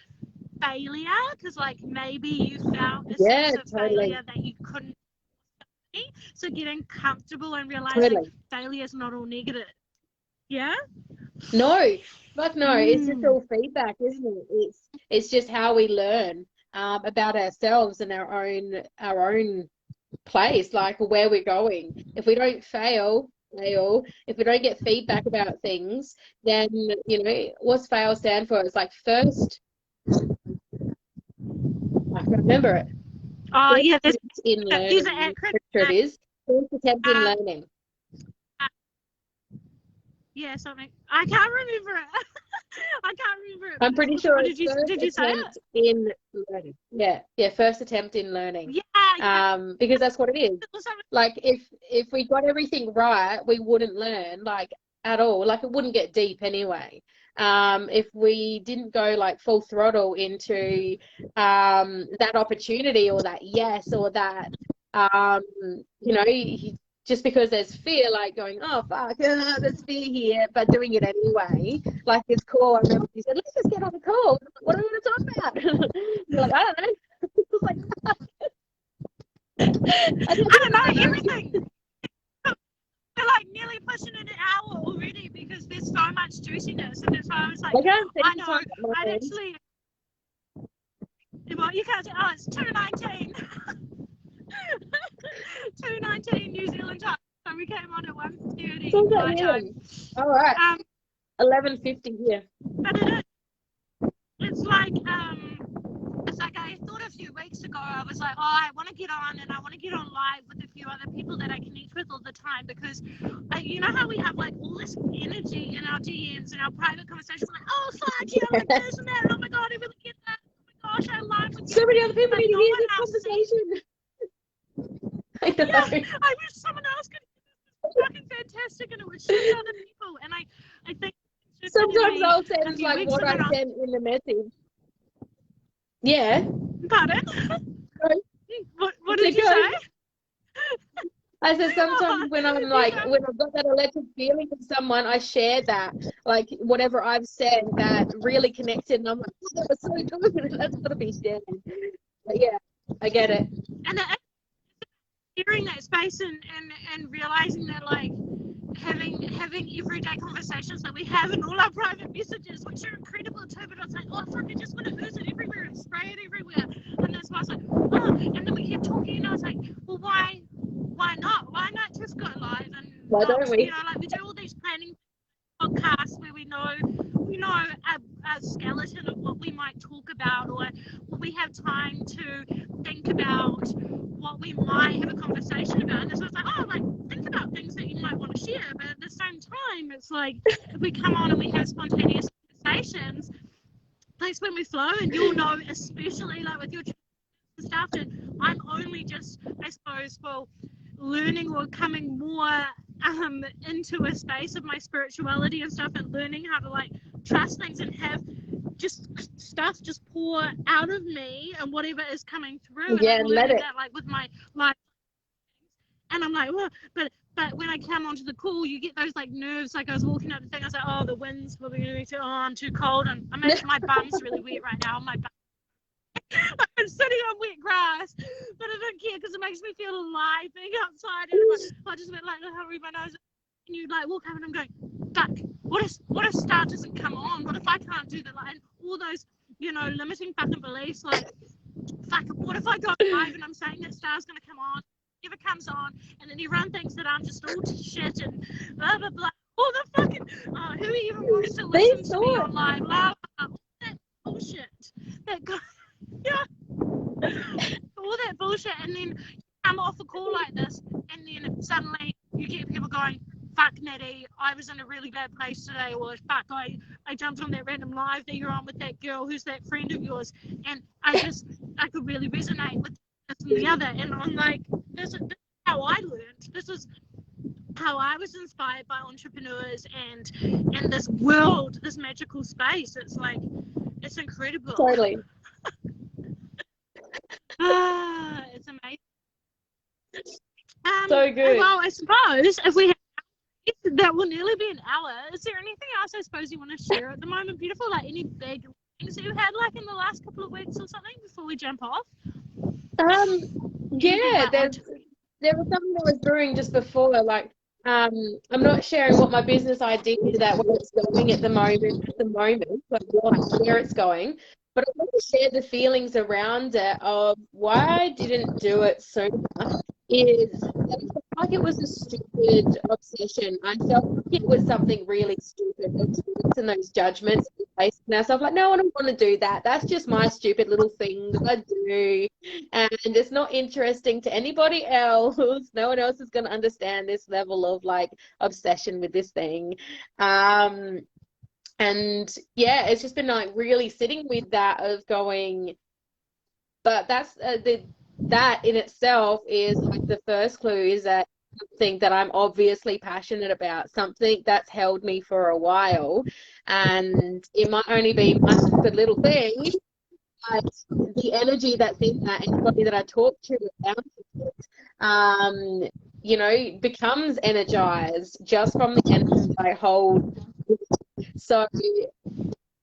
failure, because like maybe you felt a sense of failure that you couldn't. So getting comfortable and realizing failure is not all negative. Yeah? No, fuck no. It's just all feedback, isn't it? It's just how we learn about ourselves and our own place, like where we're going. If we don't fail, if we don't get feedback about things, then, you know, what's fail stand for? It's like first, I can remember it. Oh, yeah, there's in learning. It is first attempt in learning. Yeah, something. I can't remember it. I can't remember it. I'm pretty sure did you say it? In learning. Yeah, first attempt in learning. Yeah. Because that's what it is. Like if we got everything right, we wouldn't learn, like, at all. Like, it wouldn't get deep anyway. If we didn't go like full throttle into that opportunity or that yes or that you know, just because there's fear, like going, oh fuck, there's fear here, but doing it anyway, like it's cool. I remember you said, let's just get on the call. What are we going to talk about? You're like, I don't know. It's like, I don't know everything. We're like nearly pushing an hour already because there's so much juiciness, and that's why I was like, I know, I'd actually. Well, you can't. Oh, it's 2:19. 2:19 New Zealand time. So we came on at 1:30 my time. All right. 11:50 here. But it's like I thought a few weeks ago. I was like, I want to get on, and I want to get on live with a few other people that I connect with all the time, because you know how we have like all this energy in our DMs and our private conversations, like, oh fuck yeah, like this and that. Oh my god, I really get that. Oh my gosh, I love it. So many other people need to hear this conversation. Yeah, I wish someone else could. It's fucking fantastic, and it would share other people. And I think sometimes I'll send like what I sent in the message. Yeah. Pardon? What did you say? I said sometimes when I'm like, when I've got that electric feeling with someone, I share that, like whatever I've said that really connected, and I'm like, oh, that was so good. That's got to be shared. But yeah, I get it. And hearing that space and realizing that, like, having everyday conversations that we have in all our private messages, which are incredible too, but it's like, oh fuck, I just want to ooze it everywhere and spray it everywhere. And that's why I was like, and then we kept talking, and I was like, well, why not? Why not just go live and why don't we? You know, like we do all these planning podcasts where we know a skeleton of what we might talk about, or we have time to think about what we might have a conversation about. And so it's like, like, think about things that you might want to share, but at the same same time, it's like if we come on and we have spontaneous conversations, that's when we flow. And you'll know, especially like with your stuff, and I'm only just, I suppose, well, learning or coming more into a space of my spirituality and stuff, and learning how to like trust things and have just stuff just pour out of me and whatever is coming through. And I'm learning that like with my life. And I'm like, well, but when I come onto the call, you get those like nerves. Like I was walking up the thing, I was like, oh, the wind's probably going to be too, oh, I'm too cold. And I'm actually, my bum's really wet right now. My bum. I'm sitting on wet grass, but I don't care because it makes me feel alive being outside. And I just went like, hurry my nose. And you like walk up and I'm going, fuck, what if star doesn't come on? What if I can't do that? Like, and all those, you know, limiting fucking beliefs, like, fuck, what if I go live and I'm saying that star's going to come on? Never comes on, and then everyone thinks that I'm just all shit and blah blah blah. All the fucking who even wants to listen to me on live? Blah, blah, blah. All that bullshit. Yeah, all that bullshit, and then you come off a call like this, and then suddenly you get people going, "Fuck, Natty, I was in a really bad place today," or "Fuck, I jumped on that random live that you're on with that girl who's that friend of yours," and I could really resonate with this and the other, and I'm like, this is how I learned. This is how I was inspired by entrepreneurs and this world, this magical space. It's like, it's incredible. Totally. It's amazing. So good. Well, I suppose if we have, that will nearly be an hour. Is there anything else I suppose you want to share at the moment, beautiful? Like any big things that you had like in the last couple of weeks or something before we jump off? Yeah, there was something that was brewing just before. Like, I'm not sharing what my business idea is, that where it's going at the moment, like where it's going. But I want to share the feelings around it of why I didn't do it sooner. Is that I felt like it was a stupid obsession. I felt like it was something really stupid. And those judgments we place on ourselves, like, no, I don't want to do that. That's just my stupid little thing that I do. And it's not interesting to anybody else. No one else is going to understand this level of like obsession with this thing. And yeah, it's just been like really sitting with that of going, but that's that in itself is like the first clue, is that something that I'm obviously passionate about, something that's held me for a while, and it might only be my stupid little thing, but the energy that's in that, anybody that I talk to about it, you know, becomes energized just from the energy I hold. So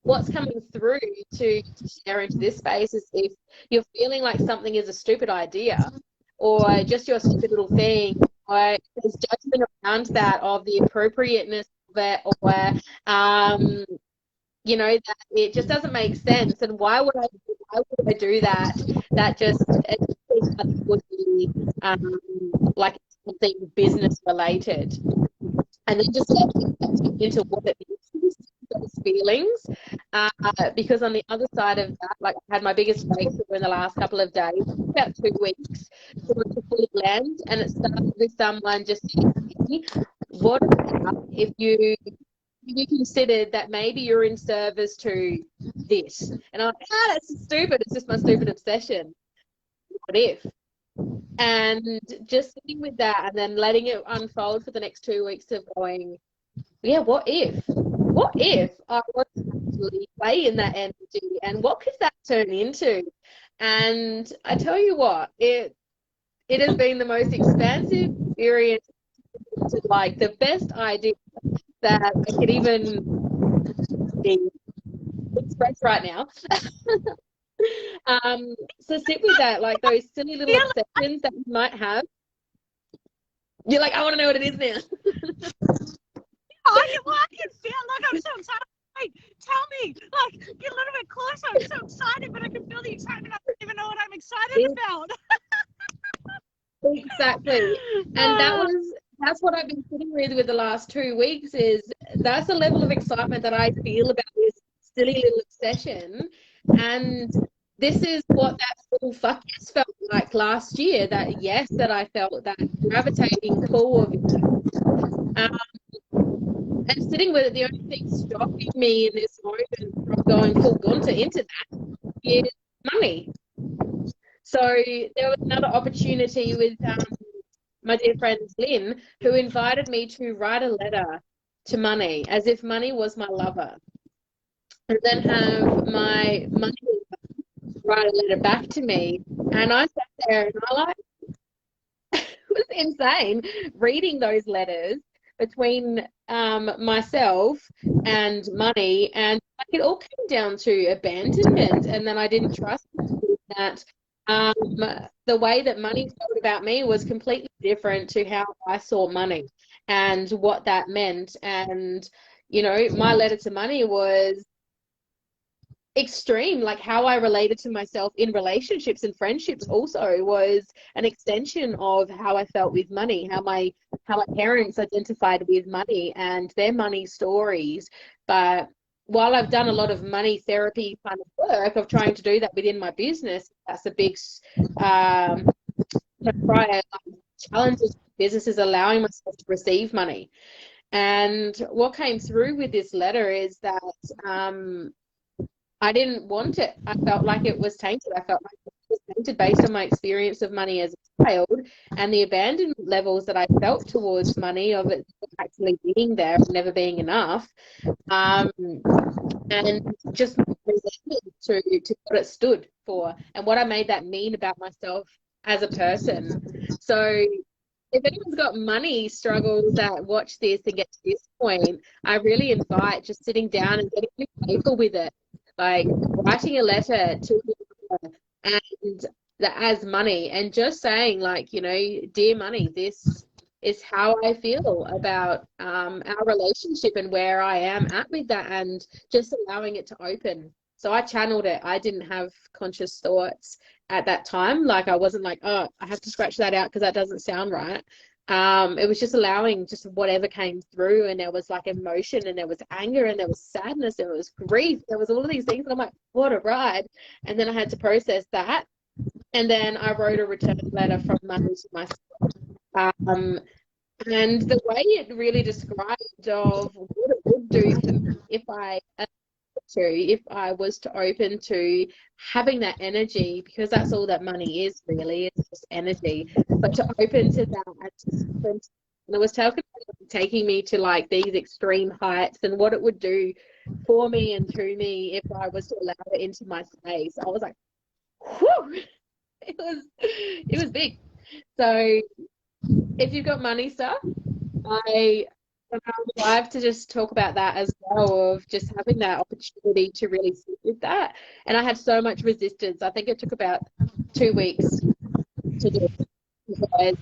what's coming through to share into this space is, if you're feeling like something is a stupid idea or just your stupid little thing, or there's judgment around that of the appropriateness of it, or you know, that it just doesn't make sense, and why would I do that? That just would be like something business related, and then just into what it is, those feelings, because on the other side of that, like, I had my biggest breakthrough in the last couple of days, about 2 weeks, to fully land, and it started with someone just saying, what about if you considered that maybe you're in service to this? And I'm like, that's stupid, it's just my stupid obsession. What if? And just sitting with that and then letting it unfold for the next 2 weeks of going, yeah, what if I was to actually play in that energy, and what could that turn into? And I tell you what, it has been the most expansive experience, to like the best idea that I could even express right now. So sit with that, like those silly little obsessions that you might have. You're like, I want to know what it is now. I can feel like I'm so excited. Wait, tell me, like, get a little bit closer. I'm so excited, but I can feel the excitement. I don't even know what I'm excited about. Exactly. And that's what I've been sitting with the last 2 weeks, is that's the level of excitement that I feel about this silly little obsession. And this is what that full fuck yes felt like last year, that yes, that I felt that gravitating pull of it. And sitting with it, the only thing stopping me in this moment from going full gunter into that is money. So there was another opportunity with my dear friend Lynn, who invited me to write a letter to money as if money was my lover, and then have my money write a letter back to me. And I sat there and I like, it was insane reading those letters between myself and money, and it all came down to abandonment, and then I didn't trust that the way that money felt about me was completely different to how I saw money and what that meant. And my letter to money was extreme. Like how I related to myself in relationships and friendships also was an extension of how I felt with money, how my parents identified with money and their money stories. But while I've done a lot of money therapy kind of work of trying to do that within my business, that's a big prior challenges. Business is allowing myself to receive money. And what came through with this letter is that I didn't want it. I felt like it was tainted. I felt like it was tainted based on my experience of money as a child and the abandonment levels that I felt towards money, of it actually being there and never being enough, and just resentment to what it stood for and what I made that mean about myself as a person. So if anyone's got money struggles that watch this and get to this point, I really invite just sitting down and getting really playful with it, like writing a letter to her and that as money, and just saying like, dear money, this is how I feel about our relationship and where I am at with that, and just allowing it to open. So I channeled it. I didn't have conscious thoughts at that time. Like I wasn't like, oh, I have to scratch that out because that doesn't sound right. It was just allowing just whatever came through, and there was like emotion, and there was anger, and there was sadness, and there was grief, there was all of these things, and I'm like, what a ride. And then I had to process that, and then I wrote a return letter from money to myself, and the way it really described of what it would do for me if I was to open to having that energy, because that's all that money is really, it's just energy, but to open to that, and it was taking me to like these extreme heights and what it would do for me and to me if I was to allow it into my space. I was like, whew, it was big. So if you've got money stuff, I would love to just talk about that as well, of just having that opportunity to really sit with that. And I had so much resistance. I think it took about 2 weeks to do it because I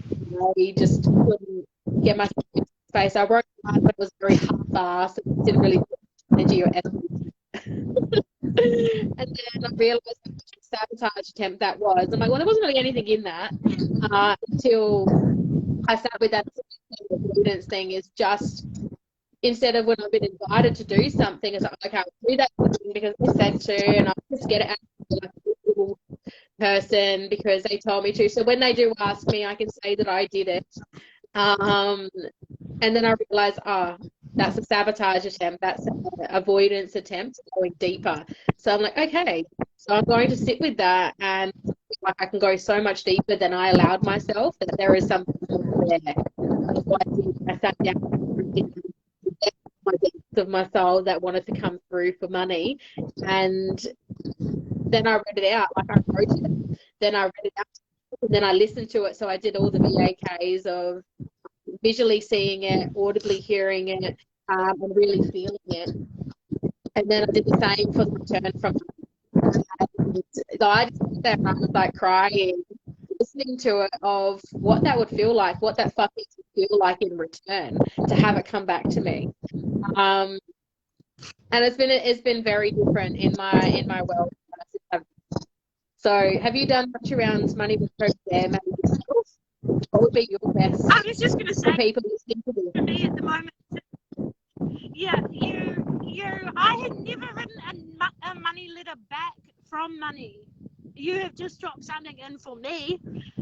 just couldn't get myself into space. I wrote hard, but it was very half-assed. It didn't really put energy or effort. And then I realised how much of a sabotage attempt that was. I'm like, well, there wasn't really anything in that until I sat with that avoidance thing. Is just, instead of when I've been invited to do something, it's like, okay, I'll do that because they said to, and I'll just get it out of like a little person because they told me to. So when they do ask me, I can say that I did it. And then I realised, that's a sabotage attempt. That's an avoidance attempt going deeper. So I'm like, okay, so I'm going to sit with that, and like I can go so much deeper than I allowed myself, that there is something there. I sat down my depths of my soul that wanted to come through for money, and then I read it out. Like I wrote it, then I read it out, and then I listened to it. So I did all the VAKs of visually seeing it, audibly hearing it, and really feeling it. And then I did the same for the return from. And so I just sat there and I was like crying, listening to it, of what that would feel like, what that fucking would feel like in return, to have it come back to me. And it's been very different in my world. So have you done much around money with program? What would be your best? I was just going to say, people listening to this? For me at the moment, yeah, I had never written a money letter back from money. You have just dropped something in for me,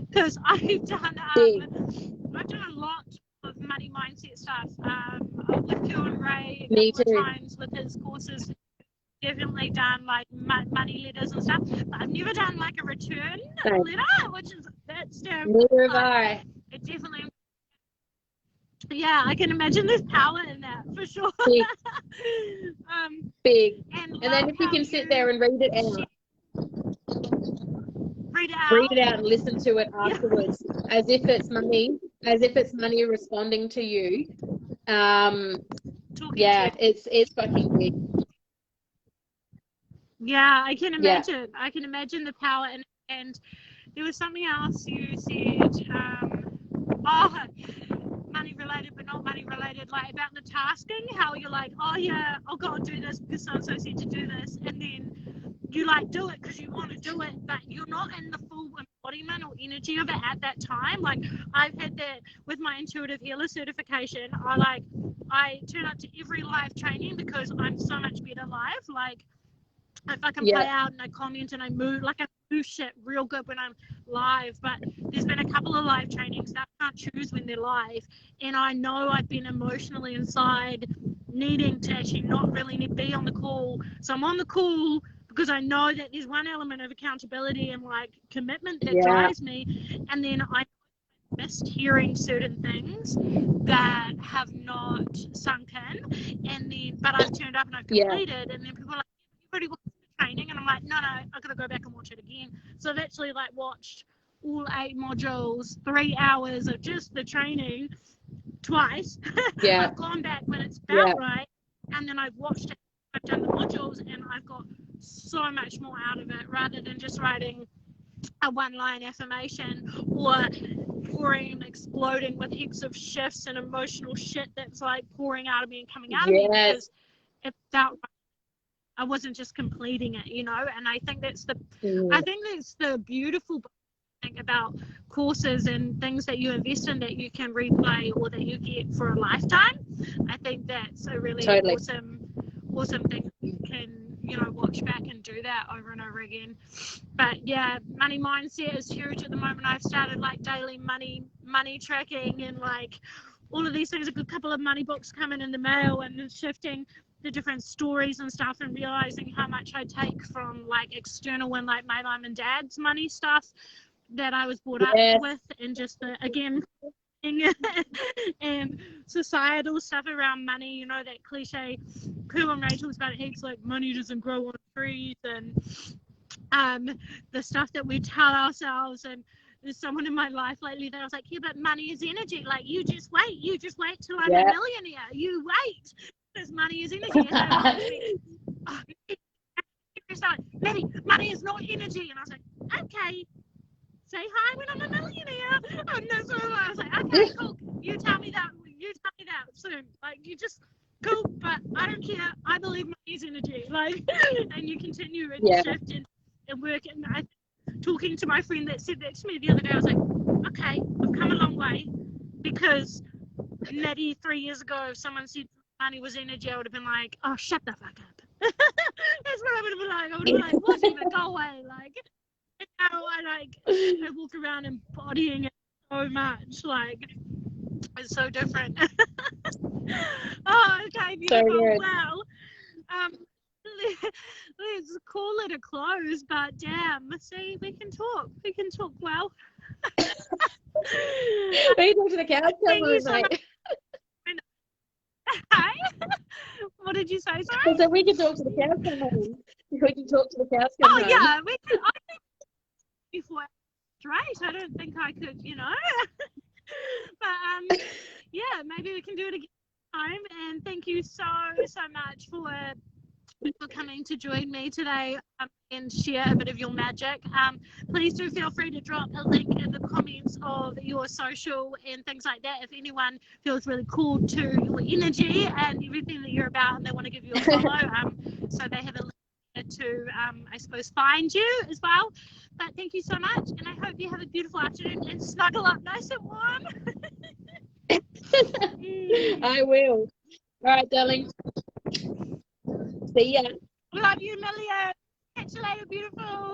because I've done a lot of money mindset stuff with you and Ray a Me couple too. of times with his courses. Definitely done like money letters and stuff, but I've never done like a return letter, which is that's Neither have I. it definitely. Yeah, I can imagine there's power in that for sure. Big. Big. And then if you can sit there and read it out. Read it out and listen to it afterwards, as if it's money responding to you. It's fucking big. Yeah, I can imagine. Yeah. I can imagine the power. And there was something else you said. Money related, but not money related. Like about the tasking, how you're like, oh yeah, I'll go and do this because so and so said to do this, and then you like do it because you want to do it, but you're not in the full embodiment or energy of it at that time. Like I've had that with my intuitive healer certification. I turn up to every live training because I'm so much better live. Like if I can play out and I comment and I move, like I move shit real good when I'm live, but there's been a couple of live trainings that I can't choose when they're live, and I know I've been emotionally inside needing to actually not really need to be on the call. So I'm on the call because I know that there's one element of accountability and like commitment that drives me, and then I missed hearing certain things that have not sunk in, and then but I've turned up and I've completed, and then people are like, you already watched the training, and I'm like, no, I've got to go back and watch it again. So I've actually like watched all 8 modules, 3 hours of just the training twice. I've gone back when it's felt right, and then I've watched it, I've done the modules, and I've got so much more out of it rather than just writing a 1-line affirmation or pouring and exploding with heaps of shifts and emotional shit that's like pouring out of me and coming out of me, because it felt right. I wasn't just completing it, you know. And I think that's the beautiful thing about courses and things that you invest in that you can replay or that you get for a lifetime. I think that's a really awesome thing. You can, you know, watch back and do that over and over again. But yeah, money mindset is huge at the moment. I've started like daily money tracking and like all of these things. A good couple of money books coming in the mail, and shifting the different stories and stuff, and realizing how much I take from like external and like my mum and dad's money stuff that I was brought up with, and just the and societal stuff around money, you know, that cliche Pooh and Ray talks about it heaps, like money doesn't grow on trees, and the stuff that we tell ourselves. And there's someone in my life lately that I was like, yeah, but money is energy, like you just wait till I'm a millionaire, you wait, because money is energy. And Maddie, money is not energy. And I was like, okay, say hi when I'm a millionaire. And that's what I was like, okay, cool. You tell me that soon. Like, you just cool, but I don't care. I believe money is energy. Like, and you continue and shift and work. And I talking to my friend that said that to me the other day, I was like, okay, I've come a long way, because Maddie 3 years ago, if someone said money was energy, I would have been like, oh, shut the fuck up. That's what I would have been like. I would have been like, whatever, go away. Like, and now I walk around embodying it so much. Like, it's so different. Oh, okay, beautiful. So well, let's call it a close. But damn, see, we can talk well. We can talk to the cows come home, mate. Hey? What did you say, sorry? So we can talk to the cows come home. We can talk to the cows come home. Oh yeah, we can. I think before straight, I don't think I could, you know. But yeah, maybe we can do it again time. And thank you so much for coming to join me today and share a bit of your magic. Please do feel free to drop a link in the comments of your social and things like that if anyone feels really called to your energy and everything that you're about, and they want to give you a follow, so they have a link to I suppose find you as well. But thank you so much, and I hope you have a beautiful afternoon and snuggle up nice and warm. I will. All right, darling. See ya. Love you, Millie. Catch you later, beautiful.